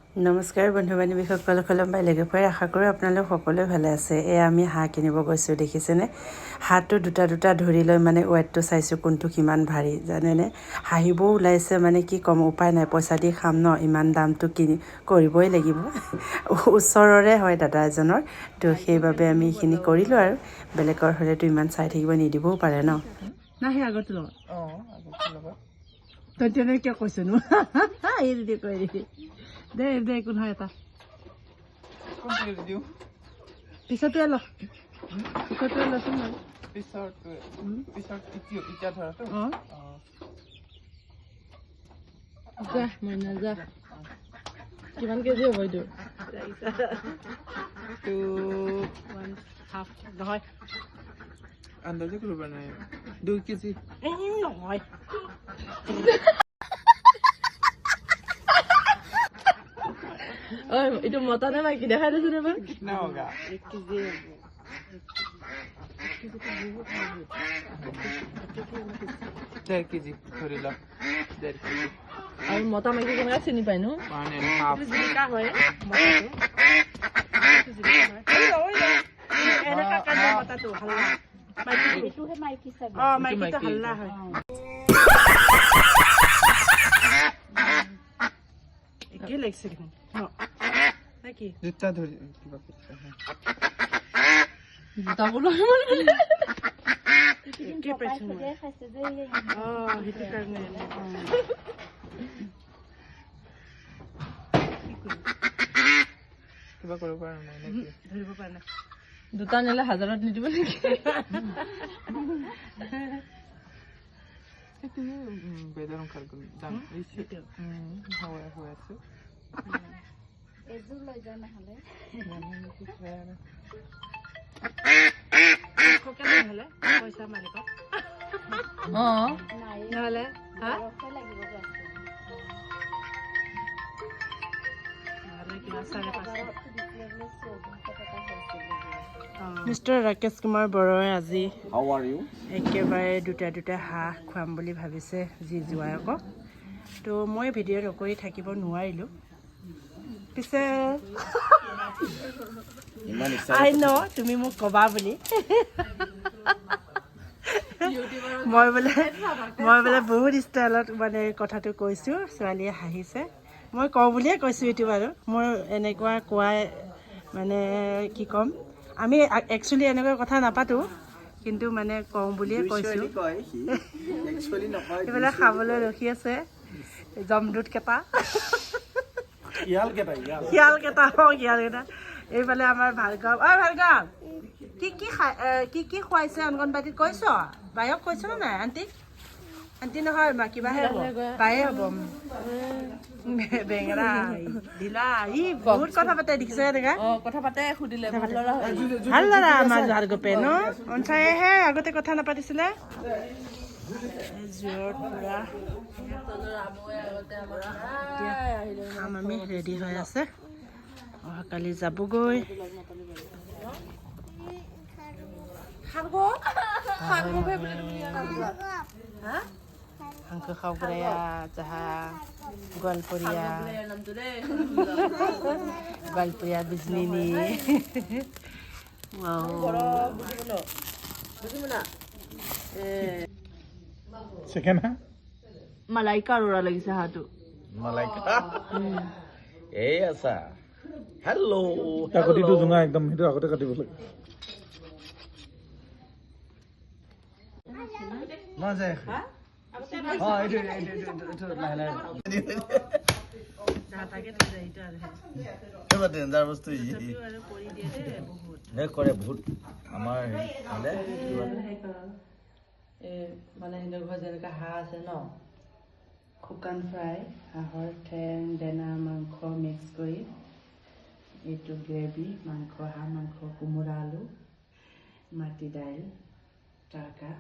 নমস্কাৰ বন্ধু বান্ধৱীসকল কলম বাইলেগে পাই আশা কৰোঁ আপোনালোক সকলোৱে ভালে আছে। আমি হাঁহ কিনিব গৈছোঁ, দেখিছেনে? হাঁহটো দুটা ধৰি লৈ মানে ৱেটটো চাইছোঁ কোনটো কিমান ভাৰী জানেনে? হাঁহিবও ওলাইছে, মানে কি ক'ম, উপায় নাই, পইচা দি খাম ন, ইমান দামটো কৰিবই লাগিব। ওচৰৰে হয় দাদা এজনৰ, তো সেইবাবে আমি এইখিনি কৰিলোঁ আৰু বেলেগৰ হ'লেতো ইমান চাই থাকিব নিদিবও পাৰে ন। নাই সেই আগত লগত তই তেনেকৈ কিয় কৈছনো? এই দিদি কৈ দিদি দে দে একো নহয়, এটা পিছতে ল, পিছতে লচোন বাৰু, যা মইনা যা। কিমান কেজি হ'ব এইটো? নহয় আন্দাজে কৰিব নাই, 2 কেজি নহয়। এইটো মতা নে মাইকী দেখাই দিছো নে? 1 কেজি দেড় কেজি ধৰি ল, 1.5 কেজি। আৰু মতা মাইকী কেনেকৈ চিনি পাই নো? জীৱিকা হয় মতাটো হাল্লা, মাইকীটো হাল্লা হয়। একে লাগিছে দেখোন কি জোতা ধৰি কিবা জোতা বোলো একে পাইছো সেইটো কাৰণে কিবা কৰিব পৰা নাই, ধৰিব পৰা নাই। দুটা নিলে 1000ত নিদিব নেকি? বেজাৰো খাল দাম হৈ আছে। এযোৰ লৈ যায় নহ'লে পইচা মালিকক নহ'লে মিষ্টাৰ ৰাকেশ কুমাৰ বৰুৱাই আজি একেবাৰে দুটা হাঁহ খুৱাম বুলি ভাবিছে যি জোঁৱায়েকক। তো মই ভিডিঅ' নকৰি থাকিব নোৱাৰিলোঁ। পিছে আই ন তুমি মোক ক'বা বুলি মই বোলে বহুত ষ্টাইলত মানে কথাটো কৈছোঁ, ছোৱালীয়ে হাঁহিছে। মই কওঁ বুলিয়ে কৈছোঁ এইটো বাৰু, মোৰ এনেকুৱা কোৱাই মানে কি ক'ম, আমি একচুৱেলি এনেকুৱা কথা নাপাতোঁ, কিন্তু মানে কওঁ বুলিয়ে কৈছোঁ। এইফালে খাবলৈ ৰখি আছে জমদূত কেইটা, শিয়াল কেইটা এইফালে আমাৰ ভাৰ্গৱ। ভাৰ্গৱ কি খুৱাইছে অংগনবাদীত কৈছ? বায়ক কৈছ নে নাই? আণ্টি নহয় কিবাহে হ'ব, বায়ে হ'ব। বেঙেনা দিলা ই বহুত কথা পাতে, দেখিছে এনেকা কথা পাতে। সুধিলে ভাল ল'ৰা আমাৰ ভাৰ্গৱে ন, অনচায়েহে আগতে কথা নাপাতিছিলে। জোৰত পুৰা আমি ৰেডি হৈ আছে, অহাকালি যাবগৈ। Angka kau beraya jaha Gwalpuria Disney ni. Wow. Second ha? Malaika rora lagi sahatu. Malaika. Asa. Hello. Aku tidur sungai ekdom itu aku tak tidur lagi. Mana? Oh, itu lain. Coba dengar বস্তু ই নে কৰে বহুত আমাৰ মানে মানে সিহঁতৰ ঘৰত যেনেকৈ হাঁহ আছে ন, শুকান ফ্ৰাই, হাঁহৰ ঠেং, দেনা, মাংস মিক্স কৰি এইটো গ্ৰেভি, মাংস, হাঁহ মাংস, কোমোৰা, আলু, মাটি দাইল, তৰকা